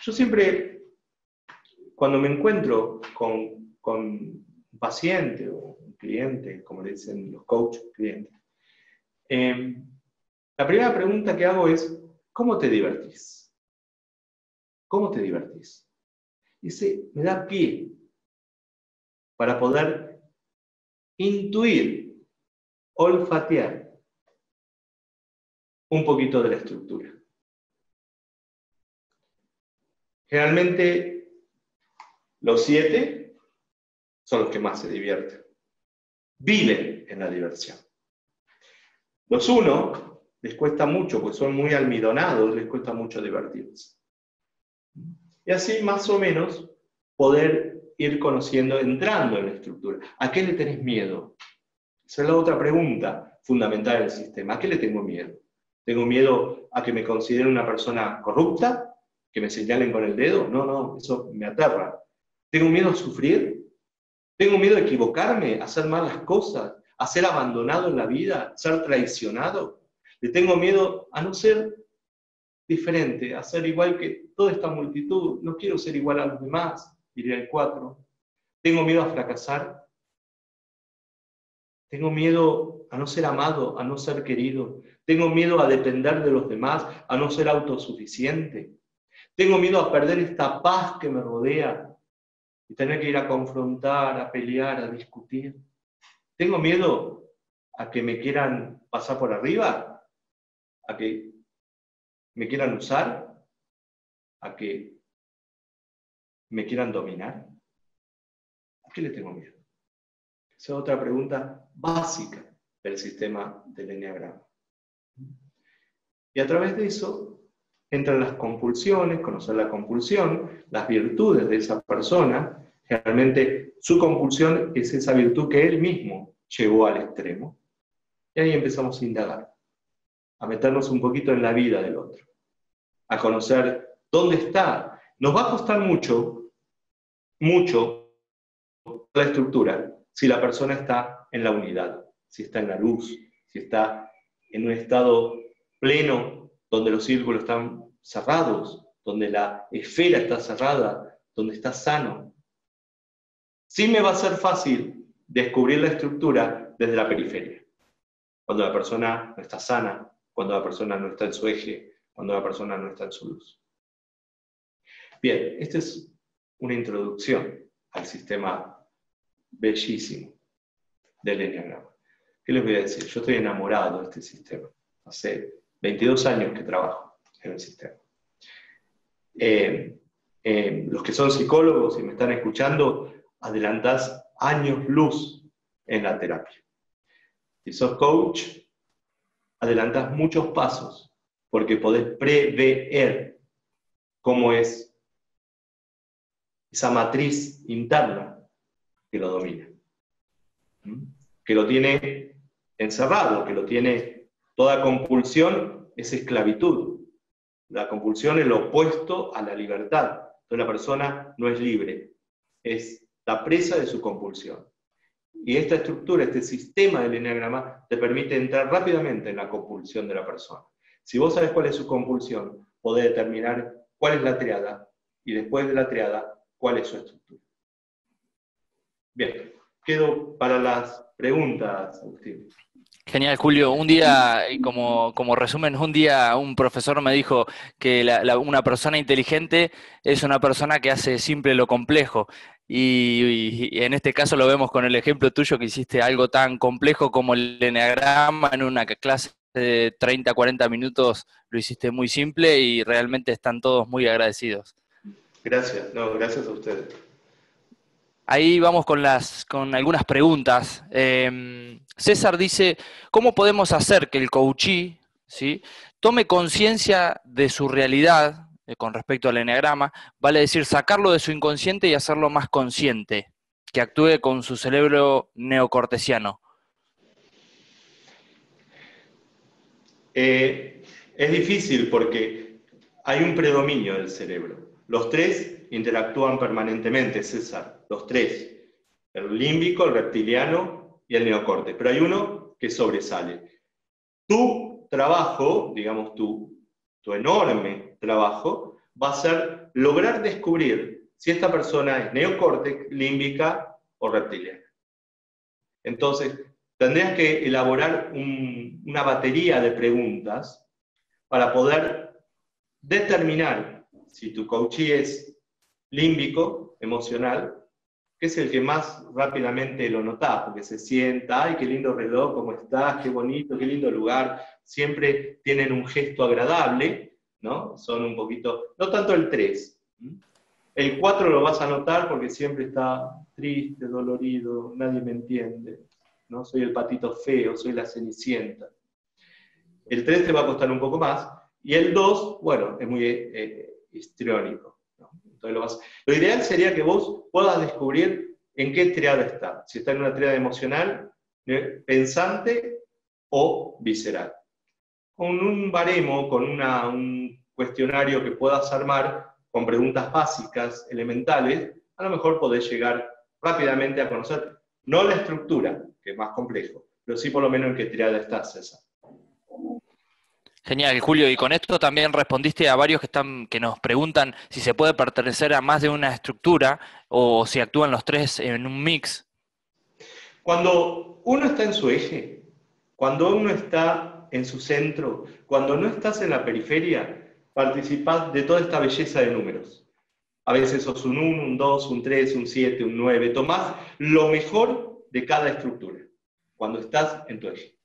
Yo siempre, cuando me encuentro con un paciente o un cliente, como le dicen los coaches, clientes, la primera pregunta que hago es, ¿cómo te divertís? ¿Cómo te divertís? Y ese me da pie para poder intuir, olfatear un poquito de la estructura. Generalmente, los 7 son los que más se divierten. Viven en la diversión. Los 1 les cuesta mucho, porque son muy almidonados, les cuesta mucho divertirse. Y así, más o menos, poder ir conociendo, entrando en la estructura. ¿A qué le tenés miedo? Esa es la otra pregunta fundamental del sistema. ¿A qué le tengo miedo? ¿Tengo miedo a que me consideren una persona corrupta? ¿Que me señalen con el dedo? No, eso me aterra. ¿Tengo miedo a sufrir? ¿Tengo miedo a equivocarme, a hacer malas cosas, a ser abandonado en la vida, a ser traicionado? ¿Le tengo miedo a no ser diferente, a ser igual que toda esta multitud? No quiero ser igual a los demás, diría el 4. ¿Tengo miedo a fracasar? ¿Tengo miedo a no ser amado, a no ser querido? ¿Tengo miedo a depender de los demás, a no ser autosuficiente? ¿Tengo miedo a perder esta paz que me rodea y tener que ir a confrontar, a pelear, a discutir? ¿Tengo miedo a que me quieran pasar por arriba? ¿A que me quieran usar? ¿A que me quieran dominar? ¿A qué le tengo miedo? Esa es otra pregunta básica del sistema del eneagrama. Y a través de eso entran las compulsiones, conocer la compulsión, las virtudes de esa persona. Generalmente su compulsión es esa virtud que él mismo llevó al extremo. Y ahí empezamos a indagar, a meternos un poquito en la vida del otro, a conocer dónde está. Nos va a costar mucho la estructura si la persona está en la unidad, si está en la luz, si está en un estado pleno donde los círculos están cerrados, donde la esfera está cerrada, donde está sano. Sí me va a ser fácil descubrir la estructura desde la periferia, cuando la persona no está sana, cuando la persona no está en su eje, cuando la persona no está en su luz. Bien, esta es una introducción al sistema bellísimo del eneagrama. ¿Qué les voy a decir? Yo estoy enamorado de este sistema. Hace 22 años que trabajo en el sistema. Los que son psicólogos y me están escuchando, adelantás años luz en la terapia. Si sos coach, adelantás muchos pasos, porque podés prever cómo es esa matriz interna que lo domina, que lo tiene encerrado, que lo tiene. Toda compulsión es esclavitud. La compulsión es lo opuesto a la libertad. Entonces la persona no es libre, es la presa de su compulsión. Y esta estructura, este sistema del eneagrama, te permite entrar rápidamente en la compulsión de la persona. Si vos sabés cuál es su compulsión, podés determinar cuál es la triada, y después de la triada, cuál es su estructura. Bien, quedo para las preguntas, Agustín. Genial, Julio. Un día, y como resumen, un día un profesor me dijo que una persona inteligente es una persona que hace simple lo complejo. Y en este caso lo vemos con el ejemplo tuyo que hiciste algo tan complejo como el eneagrama en una clase de 30, 40 minutos, lo hiciste muy simple y realmente están todos muy agradecidos. Gracias, no, gracias a ustedes. Ahí vamos con algunas preguntas. César dice, ¿cómo podemos hacer que el coachee, ¿sí?, tome conciencia de su realidad con respecto al eneagrama? Vale decir, sacarlo de su inconsciente y hacerlo más consciente, que actúe con su cerebro neocortesiano. Es difícil porque hay un predominio del cerebro. Los tres interactúan permanentemente, César, los tres. El límbico, el reptiliano y el neocorte. Pero hay uno que sobresale. Tu trabajo, digamos tu enorme trabajo, va a ser lograr descubrir si esta persona es neocorte, límbica o reptiliana. Entonces, tendrías que elaborar una batería de preguntas para poder determinar si tu coachee es límbico, emocional, que es el que más rápidamente lo notás, porque se sienta, ¡ay, qué lindo reloj, cómo estás, qué bonito, qué lindo lugar! Siempre tienen un gesto agradable, ¿no? Son un poquito, no tanto el 3. El 4 lo vas a notar porque siempre está triste, dolorido, nadie me entiende, ¿no? Soy el patito feo, soy la cenicienta. El 3 te va a costar un poco más, y el 2, bueno, es muy histriónico, ¿no? Entonces lo ideal sería que vos puedas descubrir en qué triada está, si está en una triada emocional, pensante o visceral. Con un baremo, con un cuestionario que puedas armar con preguntas básicas, elementales, a lo mejor podés llegar rápidamente a conocer, no la estructura, que es más complejo, pero sí por lo menos en qué triada está, César. Genial, Julio. Y con esto también respondiste a varios que nos preguntan si se puede pertenecer a más de una estructura o si actúan los tres en un mix. Cuando uno está en su eje, cuando uno está en su centro, cuando no estás en la periferia, participás de toda esta belleza de números. A veces sos un 1, un 2, un 3, un 7, un 9. Tomás lo mejor de cada estructura cuando estás en tu eje.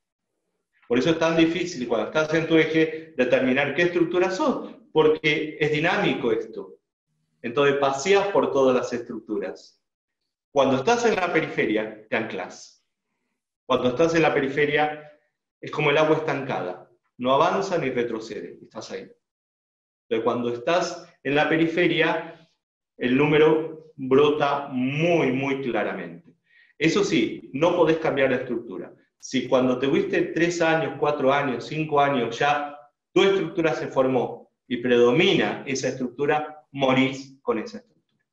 Por eso es tan difícil cuando estás en tu eje determinar qué estructura sos, porque es dinámico esto. Entonces paseas por todas las estructuras. Cuando estás en la periferia, te anclas. Cuando estás en la periferia, es como el agua estancada. No avanza ni retrocede, estás ahí. Entonces cuando estás en la periferia, el número brota muy, muy claramente. Eso sí, no podés cambiar la estructura. Si cuando tuviste 3 años, 4 años, 5 años, ya tu estructura se formó y predomina esa estructura, morís con esa estructura.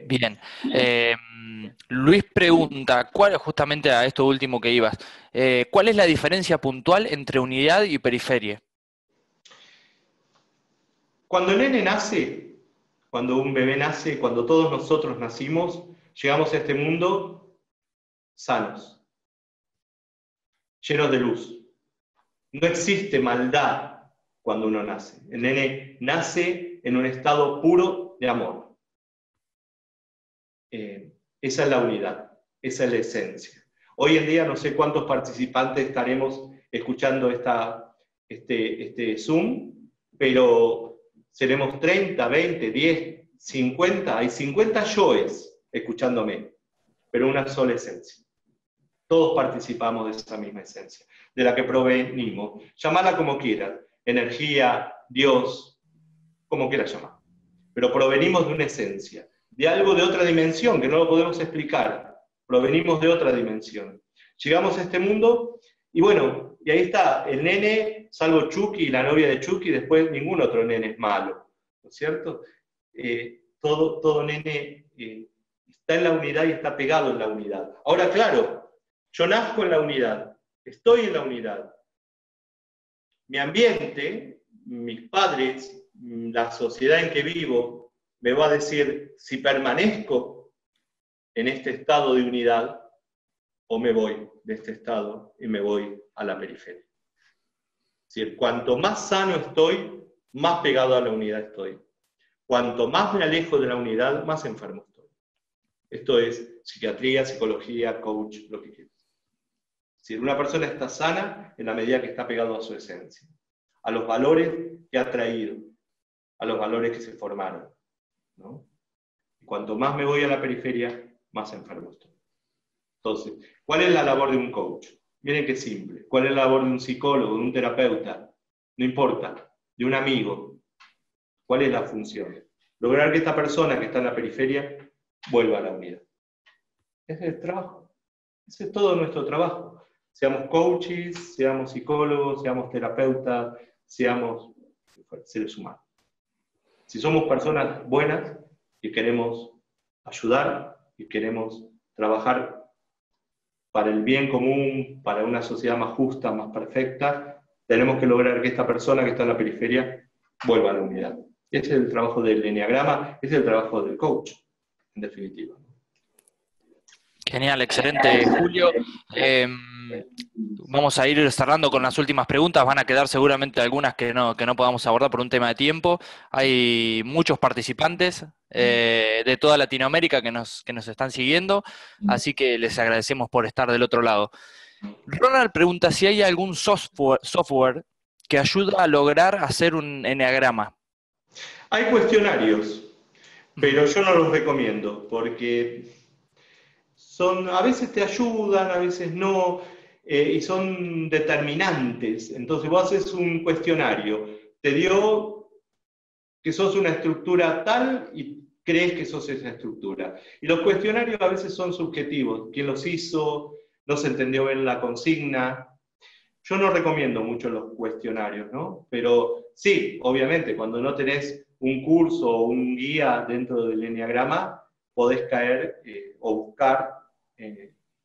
Bien. Luis pregunta, justamente a esto último que ibas, ¿cuál es la diferencia puntual entre unidad y periferia? Cuando el nene nace, cuando un bebé nace, cuando todos nosotros nacimos, llegamos a este mundo sanos, llenos de luz. No existe maldad cuando uno nace. El nene nace en un estado puro de amor. Esa es la unidad. esa es la esencia. Hoy en día no sé cuántos participantes estaremos escuchando este Zoom, pero seremos 30, 20, 10, 50, hay 50 yoes escuchándome, pero una sola esencia. Todos participamos de esa misma esencia, de la que provenimos. Llamala como quieras, energía, Dios, como quieras llamar. Pero provenimos de una esencia, de algo de otra dimensión, que no lo podemos explicar. Provenimos de otra dimensión. Llegamos a este mundo, y bueno, y ahí está, el nene, salvo Chucky y la novia de Chucky, después ningún otro nene es malo, ¿no es cierto? Todo nene está en la unidad y está pegado en la unidad. Ahora, claro, yo nazco en la unidad, estoy en la unidad. Mi ambiente, mis padres, la sociedad en que vivo, me va a decir si permanezco en este estado de unidad o me voy de este estado y me voy a la periferia. Es decir, cuanto más sano estoy, más pegado a la unidad estoy. Cuanto más me alejo de la unidad, más enfermo estoy. Esto es psiquiatría, psicología, coach, lo que quieras. Es decir, una persona está sana en la medida que está pegado a su esencia, a los valores que ha traído, a los valores que se formaron, ¿no? Y cuanto más me voy a la periferia, más enfermo estoy. Entonces, ¿cuál es la labor de un coach? Miren qué simple. ¿Cuál es la labor de un psicólogo, de un terapeuta? No importa, de un amigo. ¿Cuál es la función? Lograr que esta persona que está en la periferia vuelva a la unidad. Ese es el trabajo. Ese es todo nuestro trabajo. Seamos coaches, seamos psicólogos, seamos terapeutas, seamos seres humanos. Si somos personas buenas y queremos ayudar y queremos trabajar para el bien común, para una sociedad más justa, más perfecta, tenemos que lograr que esta persona que está en la periferia vuelva a la unidad. Ese es el trabajo del eneagrama, ese es el trabajo del coach, en definitiva. Genial, excelente, Julio. Vamos a ir cerrando con las últimas preguntas. Van a quedar seguramente algunas que no podamos abordar por un tema de tiempo. Hay muchos participantes de toda Latinoamérica que nos están siguiendo, así que les agradecemos por estar del otro lado. Ronald pregunta si hay algún software que ayuda a lograr hacer un eneagrama. Hay cuestionarios, pero yo no los recomiendo, porque a veces te ayudan, a veces no, y son determinantes. Entonces vos haces un cuestionario, te dio que sos una estructura tal y crees que sos esa estructura. Y los cuestionarios a veces son subjetivos. ¿Quién los hizo? ¿No se entendió bien la consigna? Yo no recomiendo mucho los cuestionarios, ¿no? Pero sí, obviamente, cuando no tenés un curso o un guía dentro del eneagrama, podés caer o buscar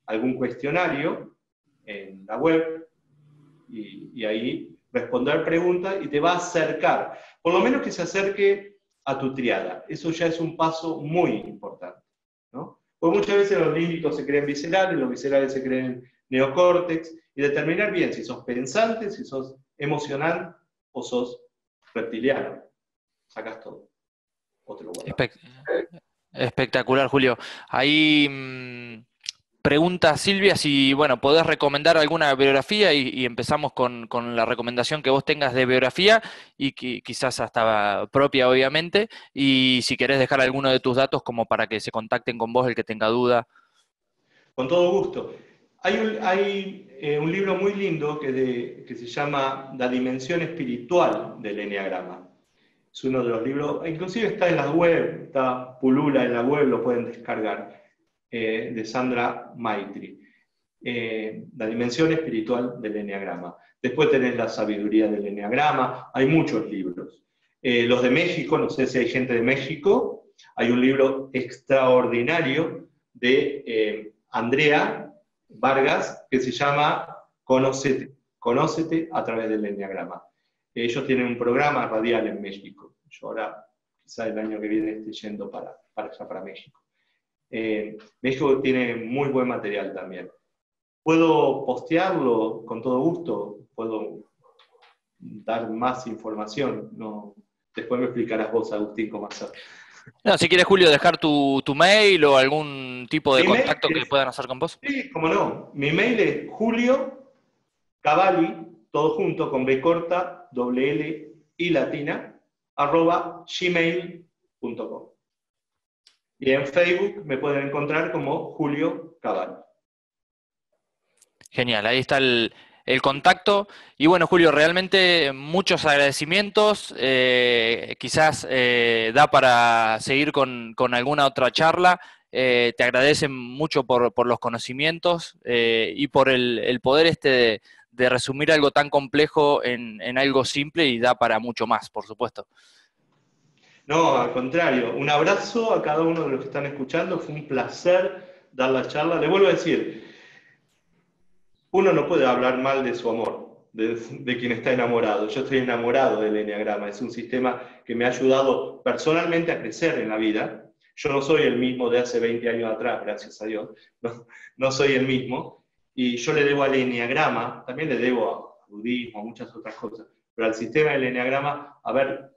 algún cuestionario en la web y ahí responder preguntas y te va a acercar, por lo menos que se acerque a tu triada. Eso ya es un paso muy importante, ¿no? Porque muchas veces los límbicos se creen viscerales, los viscerales se creen neocórtex, y determinar bien si sos pensante, si sos emocional o sos reptiliano. Sacás todo. Otro Espectacular, Julio. Ahí pregunta Silvia si, bueno, podés recomendar alguna biografía y empezamos con la recomendación que vos tengas de biografía y quizás hasta propia, obviamente, y si querés dejar alguno de tus datos como para que se contacten con vos el que tenga duda. Con todo gusto. Hay un libro muy lindo que se llama La dimensión espiritual del eneagrama. Es uno de los libros, inclusive está en la web, está pulula en la web, lo pueden descargar, de Sandra Maitri. La dimensión espiritual del eneagrama. Después tenés la sabiduría del eneagrama, hay muchos libros. Los de México, no sé si hay gente de México, hay un libro extraordinario de Andrea Vargas que se llama Conócete a través del eneagrama. Ellos tienen un programa radial en México. Yo ahora, quizá el año que viene, esté yendo para México. México tiene muy buen material también. ¿Puedo postearlo con todo gusto? ¿Puedo dar más información? No. Después me explicarás vos, Agustín, cómo hacer. No, si quieres, Julio, dejar tu mail o algún tipo de Mi mail contacto que es, puedan hacer con vos. sí, como no, mi mail es Julio Cavalli, todo junto con B corta, doble L y latina, @gmail.com. Y en Facebook me pueden encontrar como Julio Cavalli. Genial, ahí está el contacto. Y bueno, Julio, realmente muchos agradecimientos. Quizás da para seguir con alguna otra charla. Te agradecen mucho por los conocimientos y por el poder de resumir algo tan complejo en algo simple y da para mucho más, por supuesto. No, al contrario, un abrazo a cada uno de los que están escuchando. Fue un placer dar la charla. Le vuelvo a decir, uno no puede hablar mal de su amor, de quien está enamorado. Yo estoy enamorado del Eneagrama, es un sistema que me ha ayudado personalmente a crecer en la vida. Yo no soy el mismo de hace 20 años atrás, gracias a Dios, no soy el mismo. Y yo le debo al Eneagrama, también le debo a budismo, a muchas otras cosas, pero al sistema del Eneagrama haberme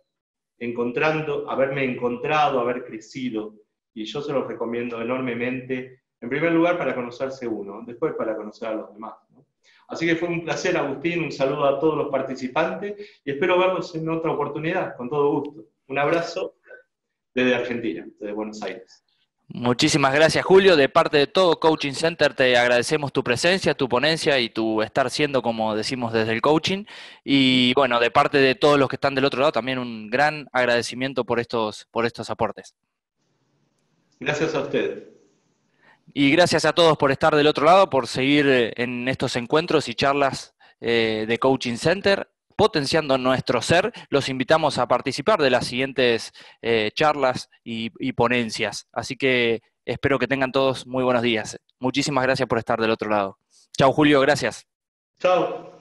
encontrado, haber crecido. Y yo se los recomiendo enormemente, en primer lugar para conocerse uno, después para conocer a los demás, ¿no? Así que fue un placer, Agustín, un saludo a todos los participantes y espero verlos en otra oportunidad, con todo gusto. Un abrazo desde Argentina, desde Buenos Aires. Muchísimas gracias, Julio. De parte de todo Coaching Center te agradecemos tu presencia, tu ponencia y tu estar siendo, como decimos, desde el coaching. Y bueno, de parte de todos los que están del otro lado, también un gran agradecimiento por estos aportes. Gracias a ustedes. Y gracias a todos por estar del otro lado, por seguir en estos encuentros y charlas de Coaching Center, potenciando nuestro ser. Los invitamos a participar de las siguientes charlas y ponencias. Así que espero que tengan todos muy buenos días. Muchísimas gracias por estar del otro lado. Chao, Julio, gracias. Chao.